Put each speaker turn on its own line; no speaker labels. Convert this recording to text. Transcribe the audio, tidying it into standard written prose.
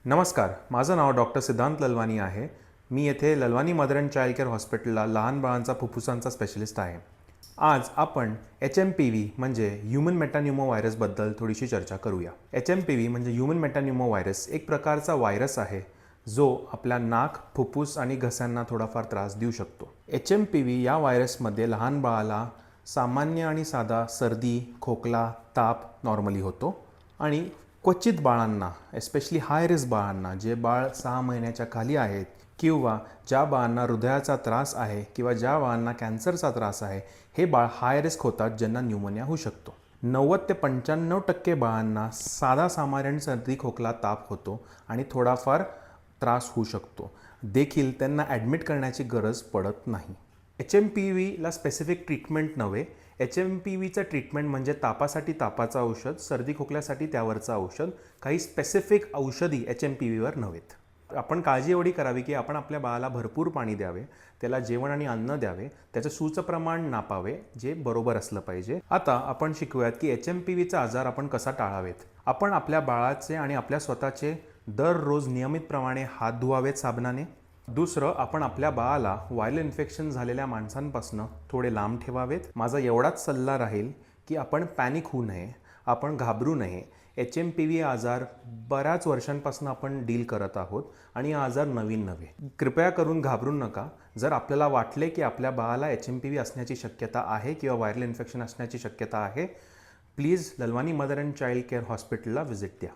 नमस्कार, माझं नाव डॉक्टर सिद्धांत ललवानी आहे. मी येथे Lalwani mother and child care हॉस्पिटलला लहान बाळांचा फुफ्फुसांचा स्पेशलिस्ट आहे. आज आपण HMPV म्हणजे ह्यूमन मेटान्युमो व्हायरसबद्दल थोडीशी चर्चा करूया. HMPV म्हणजे ह्यूमन मेटान्युमो व्हायरस एक प्रकारचा व्हायरस आहे जो आपल्या नाक, फुफ्फुस आणि घशांना थोडाफार त्रास देऊ शकतो. HMPV या व्हायरसमध्ये लहान बाळाला सामान्य आणि साधा सर्दी, खोकला, ताप नॉर्मली होतो आणि क्वचित बाळांना, एस्पेशली हाय रिस्क बाळांना, जे बाळ 6 महिन्याच्या खाली आहेत किंवा ज्या बाळांना हृदयाचा त्रास आहे किंवा ज्या बाळांना कॅन्सरचा त्रास आहे, हे बाळ हाय रिस्क होतात, ज्यांना न्यूमोनिया होऊ शकतो. 90 ते 95% बाळांना साधा सामान्य सर्दी, खोकला, ताप होतो आणि थोडाफार त्रास होऊ शकतो. देखील त्यांना ॲडमिट करण्याची गरज पडत नाही. HMPVला स्पेसिफिक ट्रीटमेंट नव्हे. HMPVचं ट्रीटमेंट म्हणजे तापासाठी तापाचं औषध, सर्दी खोकल्यासाठी त्यावरचं औषध, काही स्पेसिफिक औषधी HMPVवर नव्हेत. आपण काळजी एवढी करावी की आपण आपल्या बाळाला भरपूर पाणी द्यावे, त्याला जेवण आणि अन्न द्यावे, त्याचं सूचं प्रमाण नापावे, जे बरोबर असलं पाहिजे. आता आपण शिकूयात की HMPVचा आजार आपण कसा टाळावेत. आपण आपल्या बाळाचे आणि आपल्या स्वतःचे दररोज नियमितप्रमाणे हात धुवावेत साबणाने. दुसरं, आपण आपल्या बाळाला व्हायरल इन्फेक्शन झालेल्या माणसांपासून थोडे लांब ठेवावेत. माझा एवढाच सल्ला राहील की आपण पॅनिक होऊ नये, आपण घाबरू नये. HMPV आजार बऱ्याच वर्षांपासून आपण डील करत आहोत आणि हा आजार नवीन नव्हे. कृपया करून घाबरू नका. जर आपल्याला वाटले की आपल्या बाळाला HMPV असण्याची शक्यता आहे किंवा व्हायरल इन्फेक्शन असण्याची शक्यता आहे, please Lalwani mother and child care हॉस्पिटलला व्हिजिट द्या.